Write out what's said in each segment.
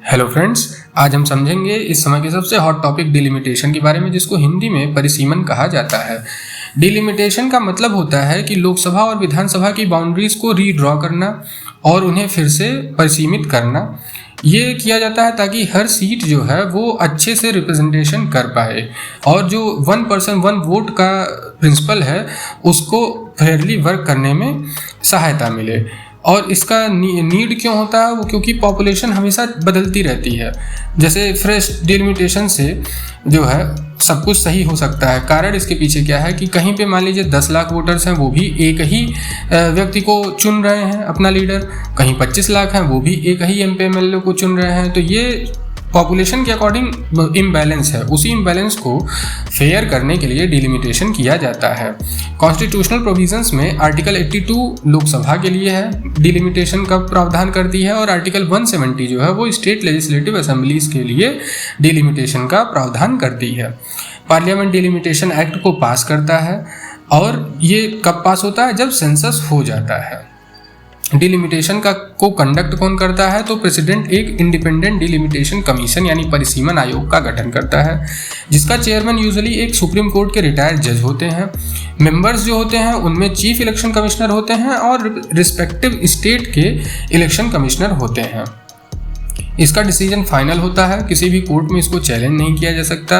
Hello friends, आज हम समझेंगे इस समय के सबसे हॉट टॉपिक डिलिमिटेशन के बारे में, जिसको हिंदी में परिसीमन कहा जाता है। डिलिमिटेशन का मतलब होता है कि लोकसभा और विधानसभा की बाउंड्रीज को रीड्रॉ करना और उन्हें फिर से परिसीमित करना। ये किया जाता है ताकि हर सीट जो है वो अच्छे से रिप्रेजेंटेशन कर पाए और जो 1 पर्सन 1 वोट का प्रिंसिपल है उसको फेयरली वर्क करने में सहायता मिले। और इसका नीड क्यों होता है? वो क्योंकि पॉपुलेशन हमेशा बदलती रहती है। जैसे फ्रेश डिलिमिटेशन से जो है सब कुछ सही हो सकता है। कारण इसके पीछे क्या है कि कहीं पे मान लीजिए 10 लाख वोटर्स हैं, वो भी एक ही व्यक्ति को चुन रहे हैं अपना लीडर, कहीं 25 लाख हैं, वो भी एक ही MP MLA को चुन रहे हैं। तो ये पॉपुलेशन के अकॉर्डिंग इम्बैलेंस है। उसी इम्बैलेंस को फेयर करने के लिए डिलिमिटेशन किया जाता है। कॉन्स्टिट्यूशनल प्रोविजंस में आर्टिकल 82 लोकसभा के लिए है, डिलिमिटेशन का प्रावधान करती है, और आर्टिकल 170 जो है वो स्टेट लेजिस्लेटिव असेंबलीज के लिए डिलिमिटेशन का प्रावधान करती है। पार्लियामेंट डिलिमिटेशन एक्ट को पास करता है, और ये कब पास होता है? जब सेंसस हो जाता है। डिलिमिटेशन को कंडक्ट कौन करता है? तो प्रेसिडेंट एक इंडिपेंडेंट डिलिमिटेशन कमीशन यानी परिसीमन आयोग का गठन करता है, जिसका चेयरमैन यूजुअली एक सुप्रीम कोर्ट के रिटायर्ड जज होते हैं। मेंबर्स जो होते हैं उनमें चीफ इलेक्शन कमिश्नर होते हैं और रिस्पेक्टिव स्टेट के इलेक्शन कमिश्नर होते हैं। इसका डिसीजन फाइनल होता है, किसी भी कोर्ट में इसको चैलेंज नहीं किया जा सकता।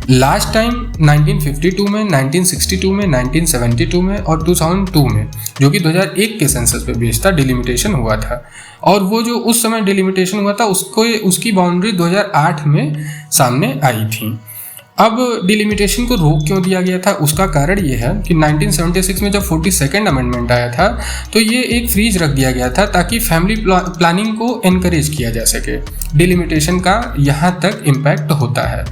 लास्ट टाइम 1952 में, 1962 में, 1972 में और 2002 में, जो कि 2001 के सेंसस पे बेस्ड था, डिलिमिटेशन हुआ था। और वो जो उस समय डिलिमिटेशन हुआ था उसकी बाउंड्री 2008 में सामने आई थी। अब डिलिमिटेशन को रोक क्यों दिया गया था? उसका कारण ये है कि 1976 में जब 42nd अमेंडमेंट आया था तो ये एक फ्रीज रख दिया गया था ताकि फैमिली प्लानिंग को एनकरेज किया जा सके। डिलिमिटेशन का यहाँ तक इम्पैक्ट होता है।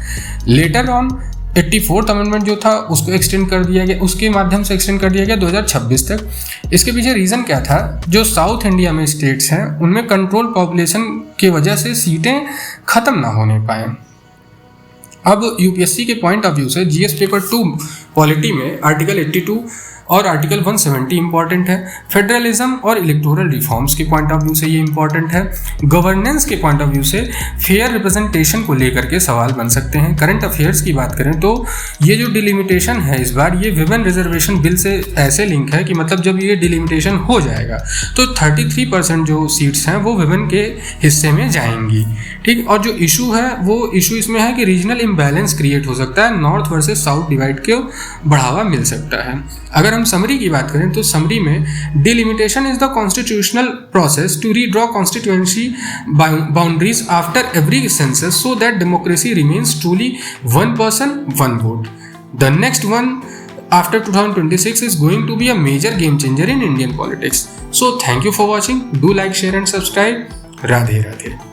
लेटर ऑन 84th अमेंडमेंट जो था उसको एक्सटेंड कर दिया गया, उसके माध्यम से एक्सटेंड कर दिया गया 2026 तक। इसके पीछे रीज़न क्या था? जो साउथ इंडिया में स्टेट्स हैं उनमें कंट्रोल पॉपुलेशन की वजह से सीटें ख़त्म ना होने पाएँ। अब यूपीएससी के पॉइंट ऑफ व्यू से जीएस पेपर 2 पॉलिटी में आर्टिकल 82 और आर्टिकल 170 इंपॉर्टेंट है। फेडरलिज्म और इलेक्टोरल रिफॉर्म्स के पॉइंट ऑफ व्यू से ये इंपॉर्टेंट है। गवर्नेंस के पॉइंट ऑफ व्यू से फेयर रिप्रेजेंटेशन को लेकर के सवाल बन सकते हैं। करंट अफेयर्स की बात करें तो ये जो डिलिमिटेशन है इस बार, ये विमेन रिजर्वेशन बिल से ऐसे लिंक है कि मतलब जब ये डिलिमिटेशन हो जाएगा तो 33% जो सीट्स हैं वो विमेन के हिस्से में जाएंगी। ठीक, और जो इशू है वो इशू इसमें है कि रीजनल इम्बैलेंस क्रिएट हो सकता है, नॉर्थ वर्सेस साउथ डिवाइड को बढ़ावा मिल सकता है। अगर हम समरी की बात करें तो समरी में delimitation is the constitutional process to redraw constituency boundaries after every census so that democracy remains truly 1 person 1 vote. The next one after 2026 is going to be a major game changer in Indian politics. So thank you for watching. Do like, share and subscribe. Radhe Radhe.